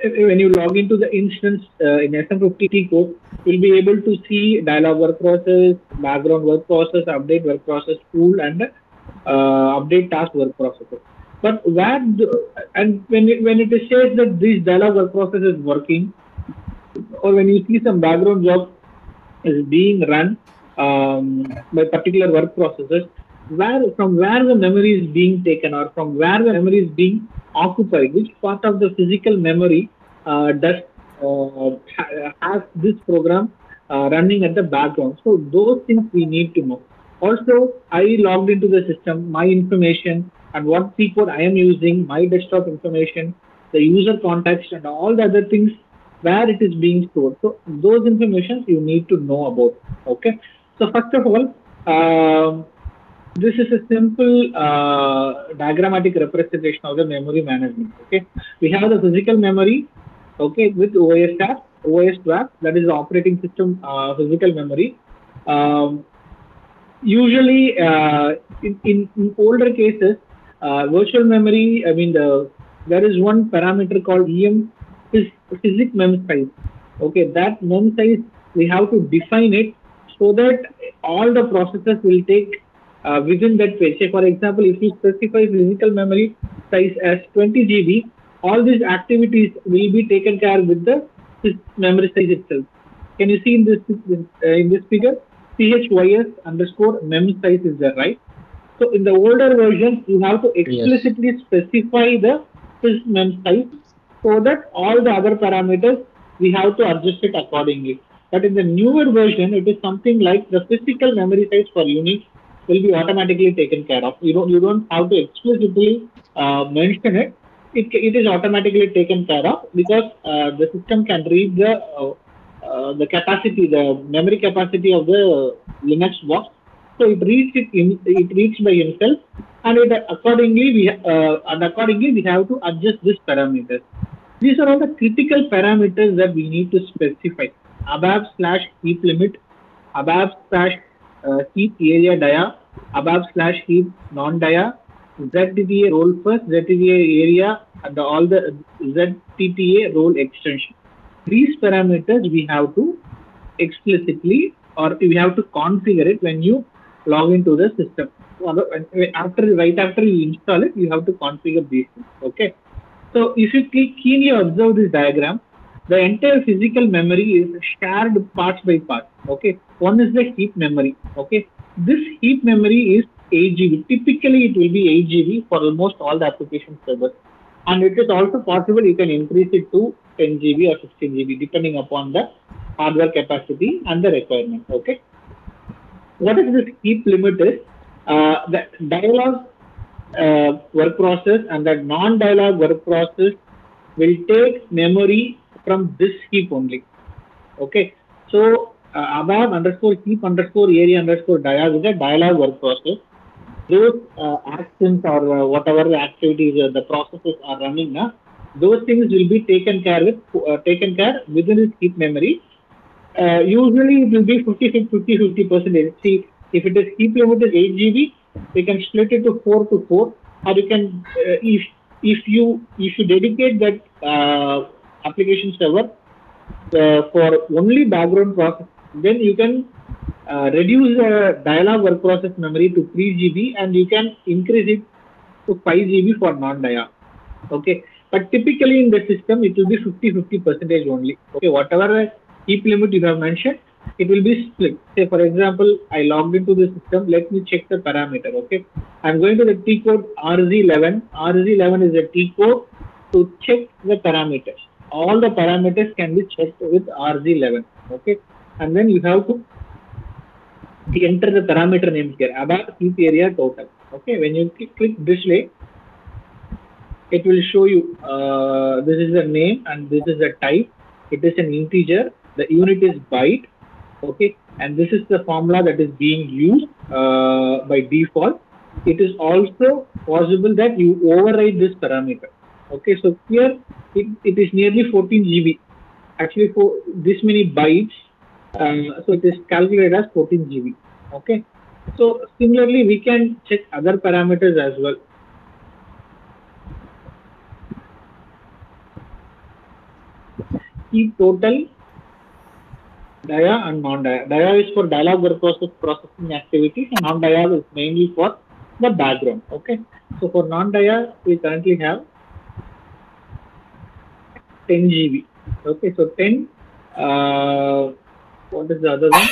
when you log into the instance in SM50 code, you'll be able to see dialog work process, background work process, update work process pool, and update task work processes. But and when it is said that this dialog work process is working, or when you see some background job is being run by particular work processes, where the memory is being taken, or from where the memory is being occupied, which part of the physical memory does has this program running at the background. So those things we need to know. Also, I logged into the system, my information and what C code I am using, my desktop information, the user context, and all the other things where it is being stored. So those informations you need to know about. Okay. So first of all, this is a simple diagrammatic representation of the memory management. Okay. We have the physical memory. Okay, with OS tab, OS swap, that is the operating system physical memory. Usually, in older cases, virtual memory, I mean, there is one parameter called EM physic mem size. Okay, that mem size, we have to define it so that all the processes will take within that page. Say, for example, if you specify physical memory size as 20 GB, all these activities will be taken care with the memory size itself. Can you see in this figure? CHYS underscore mem size is there, right? So in the older version, you have to explicitly specify the mem size so that all the other parameters we have to adjust it accordingly. But in the newer version, it is something like the physical memory size for Unix will be automatically taken care of. You don't have to explicitly mention it. It is automatically taken care of because the system can read the capacity, the memory capacity of the Linux box. So it reads by himself, and accordingly we have to adjust these parameters. These are all the critical parameters that we need to specify. abap/heap limit, abap/heap area dia, abap/heap non-dia, ZTTA role first, ZTTA area, and all the ZTTA role extension. These parameters we have to explicitly, or we have to configure it when you log into the system. Right after you install it, you have to configure these things. Okay. So if you keenly observe this diagram, the entire physical memory is shared parts by parts. Okay. One is the heap memory. Okay. This heap memory is 8 GB. Typically, it will be 8 GB for almost all the application servers. And it is also possible you can increase it to 10 GB or 16 GB depending upon the hardware capacity and the requirement. Okay. What is this heap limit is the dialog work process and the non-dialog work process will take memory from this heap only. Okay. So abap underscore heap underscore area underscore dia is a dialog work process. Those actions or whatever the activities the processes are running now, those things will be taken care within this heap memory. Usually it will be 50%. See, if it is heap limit is 8 GB, we can split it to 4 to 4, or you can if you dedicate that application server for only background process, then you can reduce the dialog work process memory to 3 GB and you can increase it to 5 GB for non-dia. Okay, but typically in the system it will be 50% only. Okay, whatever heap limit you have mentioned, it will be split. Say for example, I logged into the system. Let me check the parameter. Okay, I'm going to the T code RZ11. RZ11 is a T code to check the parameters. All the parameters can be checked with RZ11. Okay, and then you have to enter the parameter names here. Abap heap area total. Okay, when you click this way, it will show you this is the name and this is the type. It is an integer. The unit is byte. Okay, and this is the formula that is being used by default. It is also possible that you override this parameter. Okay, so here it is nearly 14 GB. Actually, for this many bytes, so it is calculated as 14 GB. Okay, so similarly, we can check other parameters as well. heap total, dia and non-dia. Dia is for dialog work processing activities, and non-dia is mainly for the background. Okay. So for non-dia, we currently have 10 GB. Okay. So 10. What is the other one?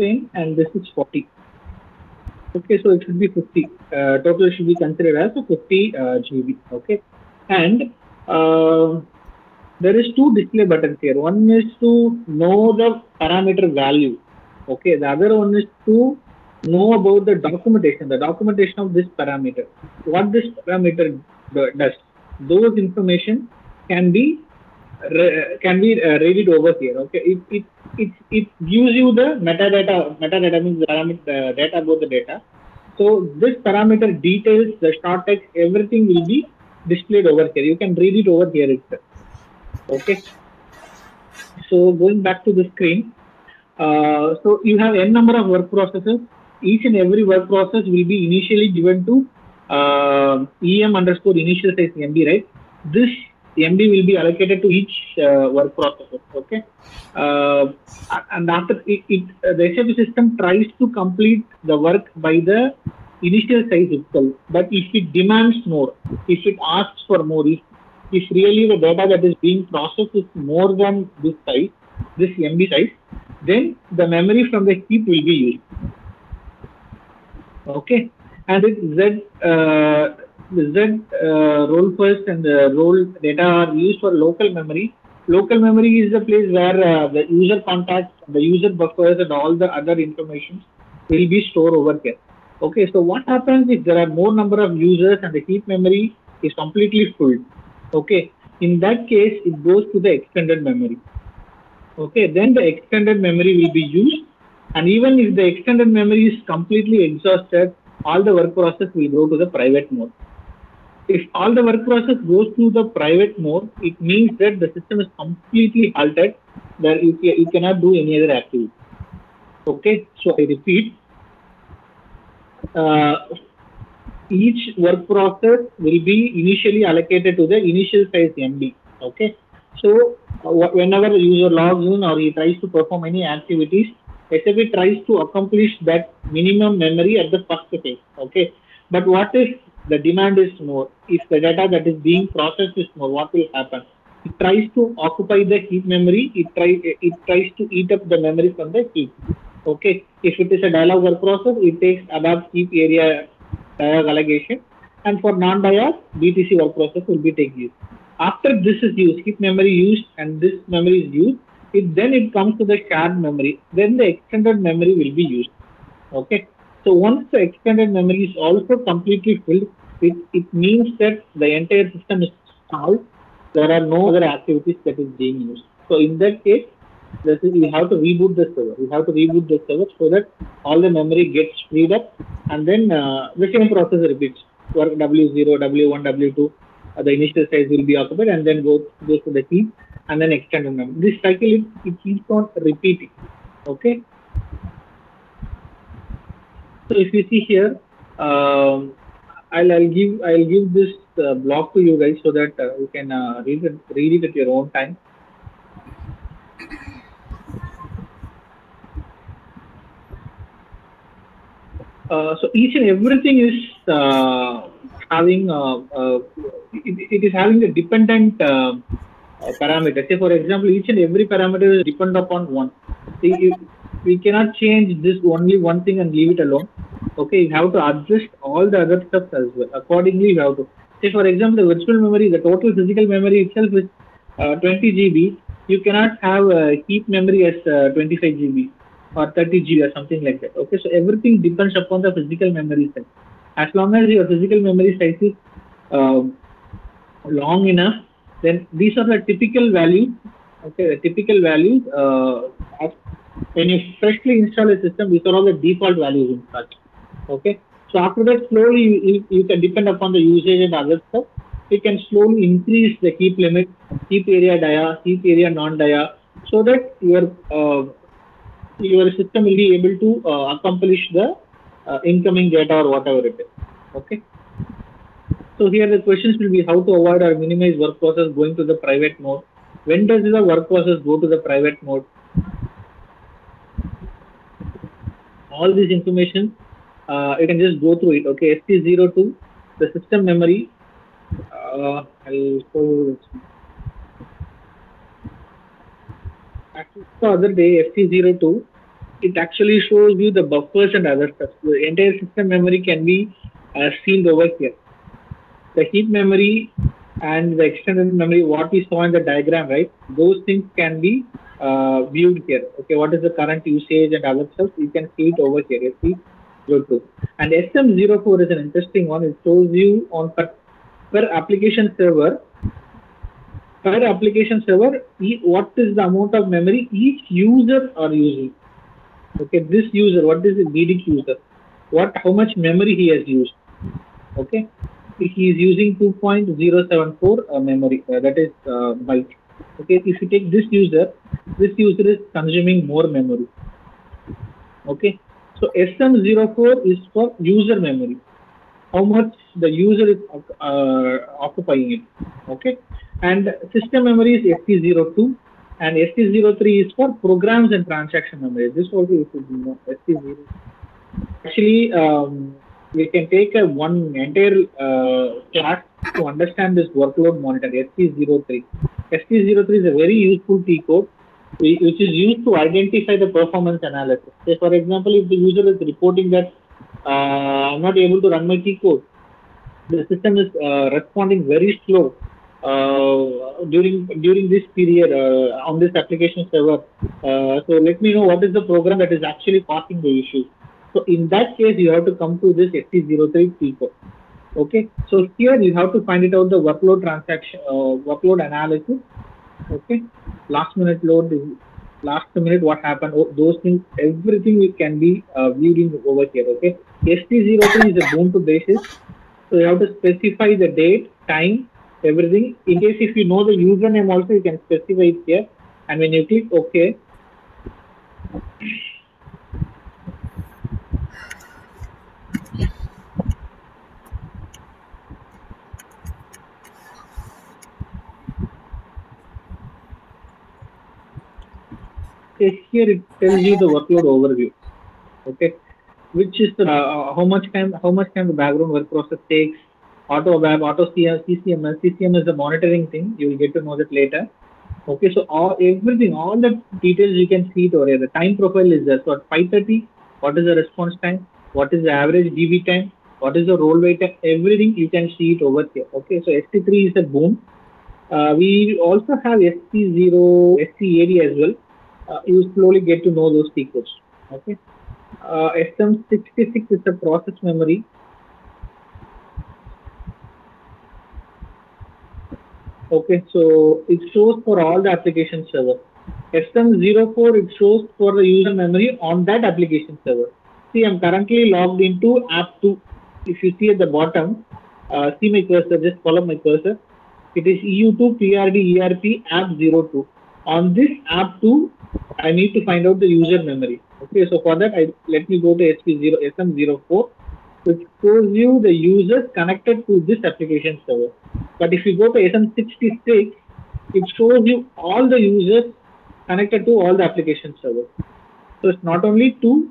And this is 40. Okay, so it should be 50. Total should be considered as 50 GB. Okay, and there is two display buttons here. One is to know the parameter value. Okay, the other one is to know about the documentation of this parameter. What this parameter does. Those information can be read it over here. Okay, it gives you the metadata. Metadata means the parameter data about the data. So this parameter details, the short text, everything will be displayed over here. You can read it over here itself. Okay. So going back to the screen, so you have n number of work processes. Each and every work process will be initially given to em underscore initial size MB, right? This MB will be allocated to each work processor. Okay, and after the SAP system tries to complete the work by the initial size itself. But if it demands more, if it asks for more, if really the data that is being processed is more than this size, this MB size, then the memory from the heap will be used. Okay, and the Z role first and the role data are used for local memory. Local memory is the place where the user contacts, the user buffers, and all the other information will be stored over here. Okay, so what happens if there are more number of users and the heap memory is completely full? Okay, in that case, it goes to the extended memory. Okay, then the extended memory will be used, and even if the extended memory is completely exhausted, all the work process will go to the private mode. If all the work process goes to the private mode, it means that the system is completely halted, that you cannot do any other activity. Okay, so I repeat, each work process will be initially allocated to the initial size MB. Okay, so whenever the user logs in or he tries to perform any activities, SAP tries to accomplish that minimum memory at the first phase. Okay, but what if the demand is more? If the data that is being processed is more, what will happen? It tries to occupy the heap memory. It tries to eat up the memory from the heap. Okay, if it is a dialog work process, it takes ABAP heap area dialog allocation, and for non-dialog, BTC work process will be taken use. After this is used, heap memory used, and this memory is used, then it comes to the shared memory. Then the extended memory will be used. Okay. So once the extended memory is also completely filled, it means that the entire system is solved. There are no other activities that is being used. So in that case, we have to reboot the server. We have to reboot the server so that all the memory gets freed up, and then the same process repeats. Work W0, W1, W2, the initial size will be occupied, and then goes to the heap, and then extended memory. This cycle it keeps on repeating. Okay. So if you see here, I'll give this block to you guys so that you can read it at your own time. So each and everything is having it is having a dependent parameter. Say for example, each and every parameter is dependent upon one. We cannot change this only one thing and leave it alone. Okay, you have to adjust all the other stuff as well. Accordingly, you have to. Say for example, the virtual memory, the total physical memory itself is 20 GB. You cannot have a heap memory as 25 GB or 30 GB or something like that. Okay, so everything depends upon the physical memory size. As long as your physical memory size is long enough, then these are the typical values. Okay, the typical values. When you freshly install a system, these are all the default values in fact. Okay, so after that, slowly you can depend upon the usage and other stuff. You can slowly increase the heap limit, heap area dia, heap area non-dia, so that your your system will be able to accomplish the incoming data or whatever it is. Okay. So here the questions will be how to avoid or minimize work process going to the private mode. When does the work process go to the private mode? All this information, you can just go through it. Okay, ST02, the system memory. I'll show you this. Actually, the other day, ST02, it actually shows you the buffers and other stuff. The entire system memory can be seen over here. The heap memory and the extended memory, what we saw in the diagram, right? Those things can be viewed here. Okay, what is the current usage and other stuff? You can see it over here. ST02. And SM04 is an interesting one. It shows you on per application server. Per application server, what is the amount of memory each user are using? Okay, this user, what is the BDQ user? How much memory he has used? Okay, he is using 2.074 memory, that is byte. Okay, if you take this user is consuming more memory. Okay, so SM04 is for user memory. How much the user is occupying it. Okay, and system memory is ST02 and ST03 is for programs and transaction memory. This also you should know. ST0. Actually, we can take one entire class to understand this workload monitor, ST03. ST03 is a very useful T code which is used to identify the performance analysis. Say, for example, if the user is reporting that I'm not able to run my T code, the system is responding very slow during this period on this application server. So let me know what is the program that is actually causing the issue. So in that case, you have to come to this ST03 T code. Okay, so here you have to find it out the workload transaction, workload analysis. Okay, last minute load, last minute what happened, those things, everything can be viewed over here. Okay, ST03 is a Ubuntu basis, so you have to specify the date, time, everything. In case if you know the username also, you can specify it here, and when you click OK. Here it tells you the workload overview. Okay, which is the how much time the background work process takes. Auto web, auto CCMS. CCMS is the monitoring thing. You will get to know that later. Okay, so all the details you can see it over here. The time profile is there. So at 5:30, what is the response time? What is the average DB time? What is the roll wait time? Everything you can see it over here. Okay, so ST3 is a boom. We also have ST0, ST80 as well. You slowly get to know those secrets. Okay. SM66 is the process memory. Okay, so it shows for all the application server. SM04 it shows for the user memory on that application server. See, I'm currently logged into app 2. If you see at the bottom, see my cursor, just follow my cursor. It is EU2 PRD ERP app 02. On this app 2, I need to find out the user memory. Okay, so for that, let me go to SM04, which shows you the users connected to this application server. But if you go to SM66, it shows you all the users connected to all the application servers. So it's not only 2,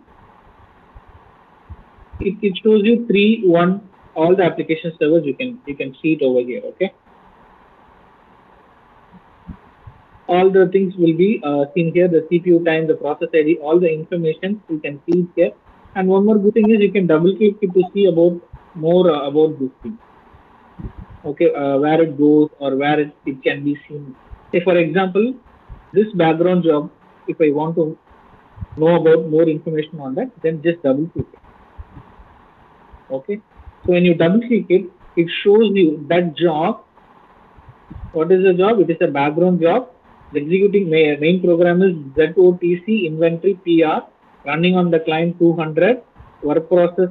it shows you 3, 1, all the application servers. You can see it over here. Okay. All the things will be seen here, the CPU time, the process ID, all the information you can see it here. And one more good thing is you can double click it to see more about this thing. Okay, where it goes or where it can be seen. Say for example, this background job, if I want to know about more information on that, then just double click it. Okay, so when you double click it, it shows you that job. What is the job? It is a background job. The executing main program is ZOTC inventory PR running on the client 200. Work process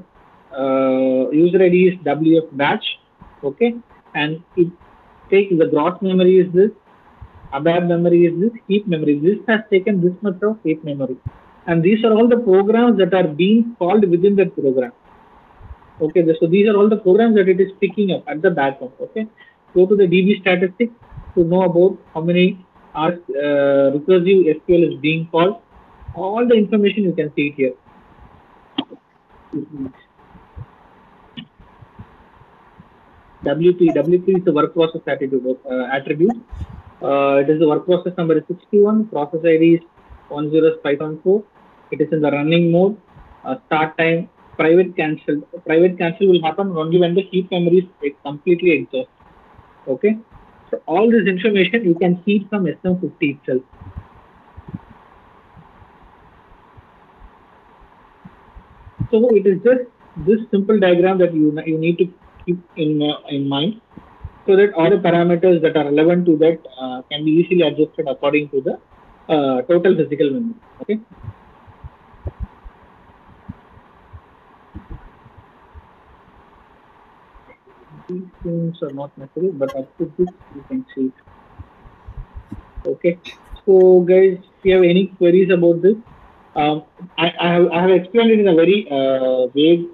user ID is WF batch. Okay, and it takes the gross memory is this, ABAP memory is this, heap memory. This has taken this much of heap memory, and these are all the programs that are being called within that program. Okay, so these are all the programs that it is picking up at the background. Okay, go to the DB statistics to know about how many hours recursive SQL is being called. All the information you can see it here. WP is the work process attribute. It is the work process number is 61. Process ID is 10514. It is in the running mode. Start time. Private cancel. Private cancel will happen only when the heap memory is completely exhausted. Okay. So all this information you can see from SM50 itself. So it is just this simple diagram that you need to keep in mind, so that all the parameters that are relevant to that can be easily adjusted according to the total physical memory. Okay. These things are not necessary, but up to this you can see it. Okay. So guys, if you have any queries about this, I have explained it in a very vague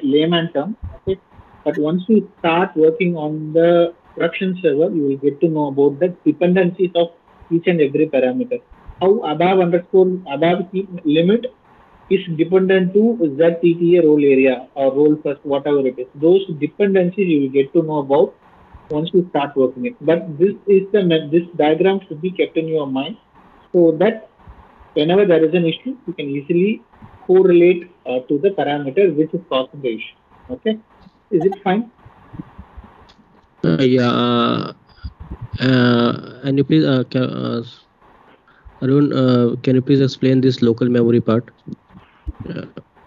layman term. Okay. But once you start working on the production server, you will get to know about the dependencies of each and every parameter. How above heap limit is dependent to ZTTA role area or role first, whatever it is. Those dependencies you will get to know about once you start working it. But this diagram should be kept in your mind, so that whenever there is an issue, you can easily correlate to the parameter which is causing the issue. Okay, is it fine? Yeah. And you please, Arun, can you please explain this local memory part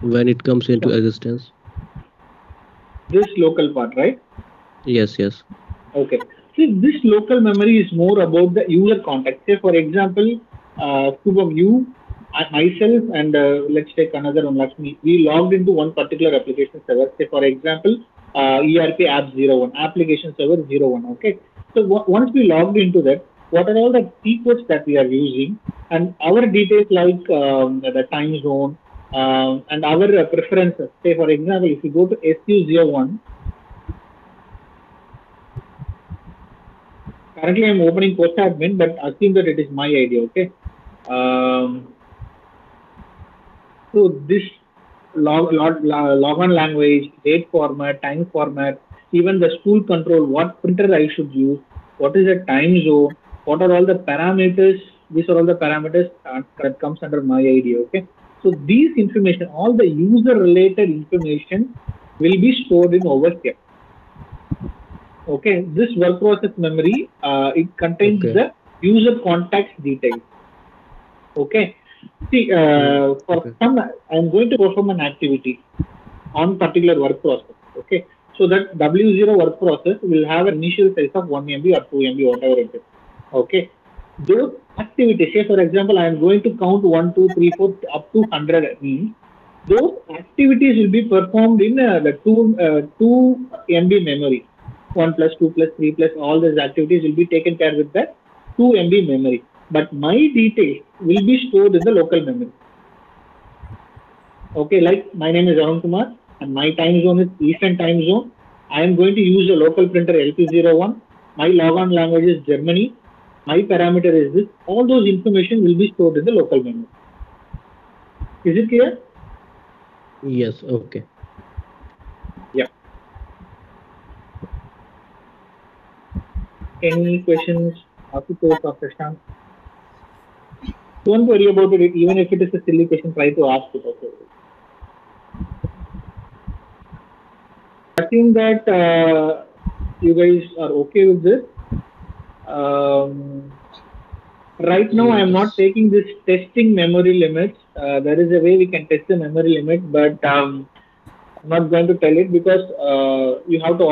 when it comes into existence? This local part, right? Yes, yes. Okay. See, this local memory is more about the user context. Say, for example, Shubham, you, myself, and let's take another one, Lakshmi. We logged into one particular application server. Say, for example, ERP app 01, application server 01. Okay. So once we logged into that, what are all the keywords that we are using, and our details like the time zone and our preferences. Say, for example, if you go to SU01, currently I'm opening post admin, but assume that it is my ID. Okay. So this log on language, date format, time format, even the school control, what printer I should use, what is the time zone, what are all the parameters. These are all the parameters that comes under my ID. Okay. So these information, all the user related information will be stored in over here. Okay, this work process memory, it contains the user context details. Okay, see, for some, I'm going to perform an activity on particular work process. Okay, so that W0 work process will have an initial size of 1 MB or 2 MB, whatever it is. Okay, those activities, say for example, I am going to count 1, 2, 3, 4 up to 100 means those activities will be performed in the 2 MB memory. 1 plus 2 plus 3 plus all these activities will be taken care with the 2 MB memory. But my details will be stored in the local memory. Okay, like my name is Arun Kumar and my time zone is Eastern time zone. I am going to use a local printer LP01. My logon language is Germany. My parameter is this. All those information will be stored in the local memory. Is it clear? Yes, okay. Yeah. Any questions? Ashutosh or Prashant? Don't worry about it. Even if it is a silly question, try to ask it. Okay. I think that you guys are okay with this. Right now, I am not taking this testing memory limits. There is a way we can test the memory limit, but I'm not going to tell it because you have to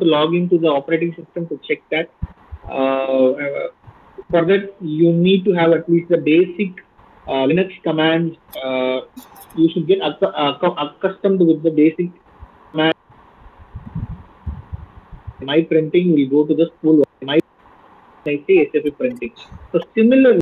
log into the operating system to check that. For that, you need to have at least the basic Linux commands. You should get accustomed with the basic command. My printing will go to the school. My say SFP printing. So similar